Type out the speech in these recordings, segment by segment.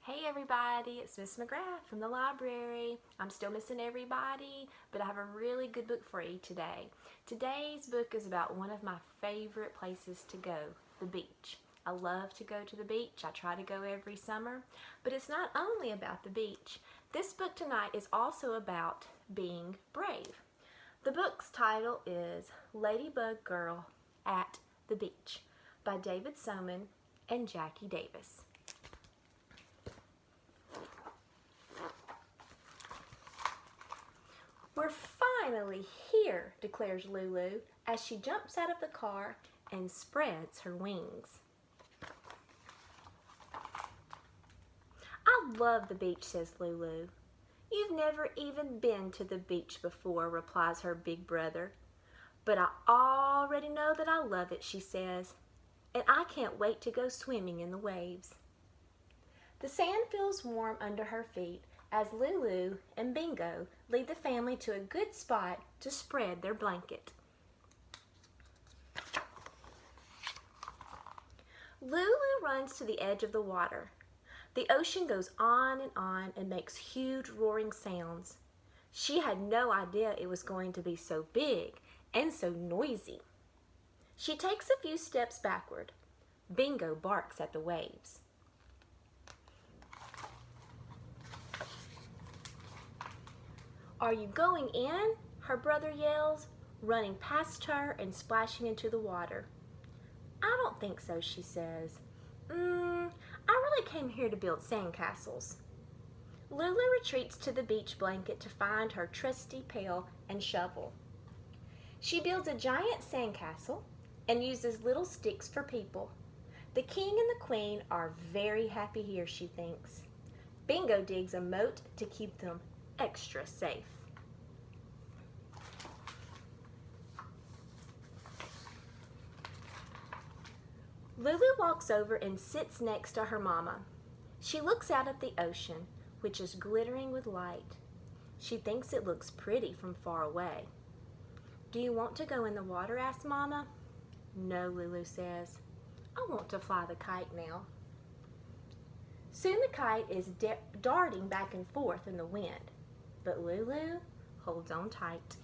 Hey everybody, it's Miss McGrath from the library. I'm still missing everybody, but I have a really good book for you today. Today's book is about one of my favorite places to go, the beach. I love to go to the beach. I try to go every summer, but it's not only about the beach. This book tonight is also about being brave. The book's title is Ladybug Girl at the Beach by David Soman and Jackie Davis. We're finally here, declares Lulu as she jumps out of the car and spreads her wings. I love the beach, says Lulu. You've never even been to the beach before, replies her big brother. But I already know that I love it, she says, and I can't wait to go swimming in the waves. The sand feels warm under her feet as Lulu and Bingo lead the family to a good spot to spread their blanket. Lulu runs to the edge of the water. The ocean goes on and makes huge roaring sounds. She had no idea it was going to be so big and so noisy. She takes a few steps backward. Bingo barks at the waves. Are you going in? Her brother yells, running past her and splashing into the water. I don't think so, she says. I really came here to build sandcastles. Lulu retreats to the beach blanket to find her trusty pail and shovel. She builds a giant sandcastle and uses little sticks for people. The king and the queen are very happy here, she thinks. Bingo digs a moat to keep them extra safe. Lulu walks over and sits next to her mama. She looks out at the ocean, which is glittering with light. She thinks it looks pretty from far away. Do you want to go in the water? Asks Mama. No, Lulu says. I want to fly the kite now. Soon the kite is darting back and forth in the wind, but Lulu holds on tight.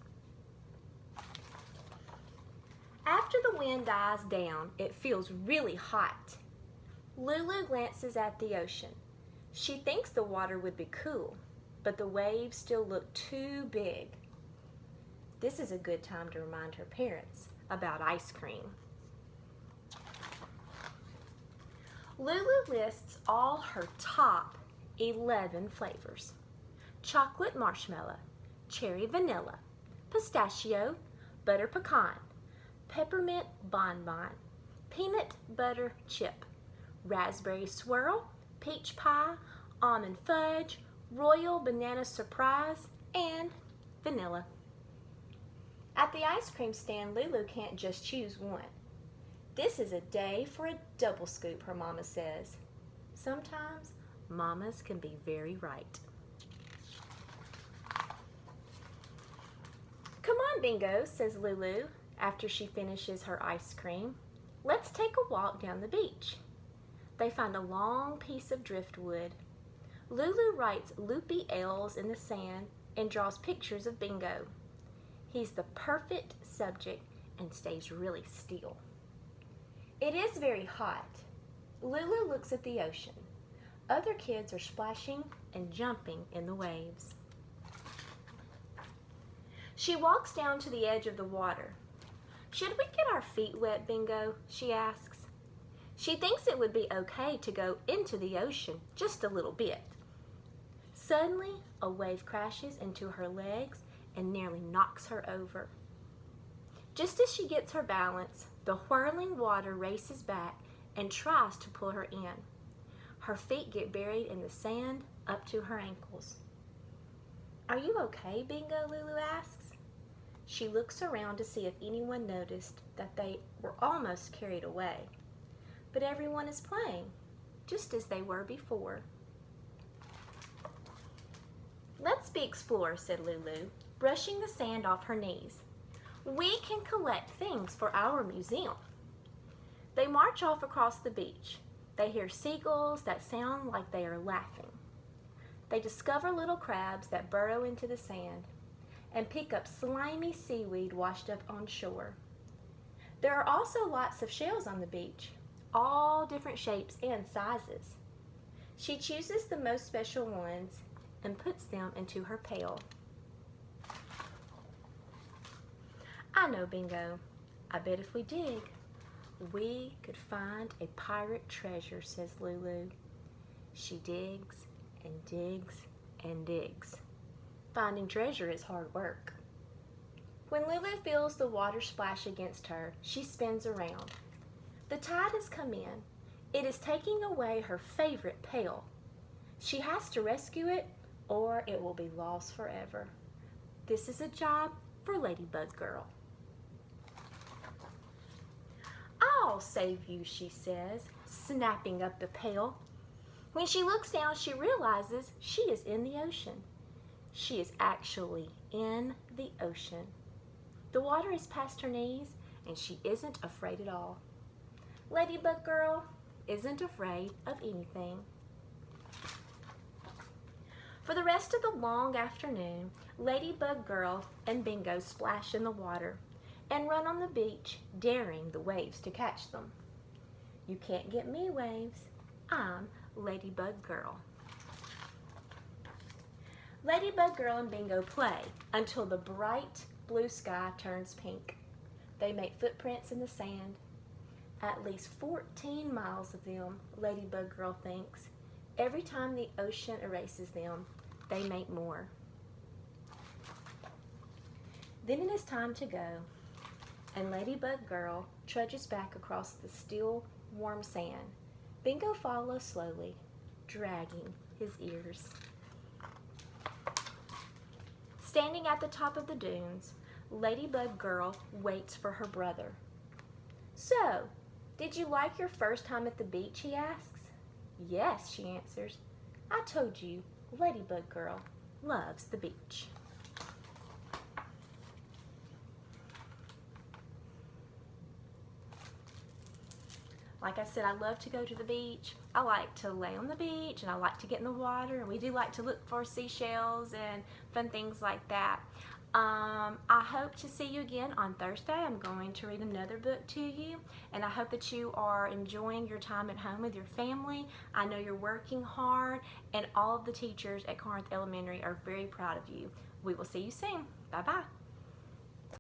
After the wind dies down, it feels really hot. Lulu glances at the ocean. She thinks the water would be cool, but the waves still look too big. This is a good time to remind her parents about ice cream. Lulu lists all her top 11 flavors: chocolate marshmallow, cherry vanilla, pistachio, butter pecan, peppermint bonbon, peanut butter chip, raspberry swirl, peach pie, almond fudge, royal banana surprise, and vanilla. At the ice cream stand, Lulu can't just choose one. This is a day for a double scoop, her mama says. Sometimes mamas can be very right. Come on, Bingo, says Lulu after she finishes her ice cream. Let's take a walk down the beach. They find a long piece of driftwood. Lulu writes loopy L's in the sand and draws pictures of Bingo. He's the perfect subject and stays really still. It is very hot. Lulu looks at the ocean. Other kids are splashing and jumping in the waves. She walks down to the edge of the water. Should we get our feet wet, Bingo? She asks. She thinks it would be okay to go into the ocean just a little bit. Suddenly, a wave crashes into her legs and nearly knocks her over. Just as she gets her balance, the whirling water races back and tries to pull her in. Her feet get buried in the sand up to her ankles. Are you okay, Bingo? Lulu asks. She looks around to see if anyone noticed that they were almost carried away. But everyone is playing, just as they were before. Let's be explorers, said Lulu, brushing the sand off her knees. We can collect things for our museum. They march off across the beach. They hear seagulls that sound like they are laughing. They discover little crabs that burrow into the sand and pick up slimy seaweed washed up on shore. There are also lots of shells on the beach, all different shapes and sizes. She chooses the most special ones and puts them into her pail. I know, Bingo. I bet if we dig, we could find a pirate treasure, says Lulu. She digs and digs and digs. Finding treasure is hard work. When Lulu feels the water splash against her, she spins around. The tide has come in. It is taking away her favorite pail. She has to rescue it or it will be lost forever. This is a job for Ladybug Girl. I'll save you, she says, snapping up the pail. When she looks down, she realizes she is in the ocean. She is actually in the ocean. The water is past her knees, and she isn't afraid at all. Ladybug Girl isn't afraid of anything. For the rest of the long afternoon, Ladybug Girl and Bingo splash in the water and run on the beach, daring the waves to catch them. You can't get me, waves. I'm Ladybug Girl. Ladybug Girl and Bingo play until the bright blue sky turns pink. They make footprints in the sand. At least 14 miles of them, Ladybug Girl thinks. Every time the ocean erases them, they make more. Then it is time to go, and Ladybug Girl trudges back across the still, warm sand. Bingo follows slowly, dragging his ears. Standing at the top of the dunes, Ladybug Girl waits for her brother. So, did you like your first time at the beach, he asks. Yes, she answers. I told you, Ladybug Girl loves the beach. Like I said, I love to go to the beach. I like to lay on the beach and I like to get in the water, and we do like to look for seashells and fun things like that. I hope to see you again on Thursday. I'm going to read another book to you, and I hope that you are enjoying your time at home with your family. I know you're working hard, and all of the teachers at Corinth Elementary are very proud of you. We will see you soon. Bye-bye.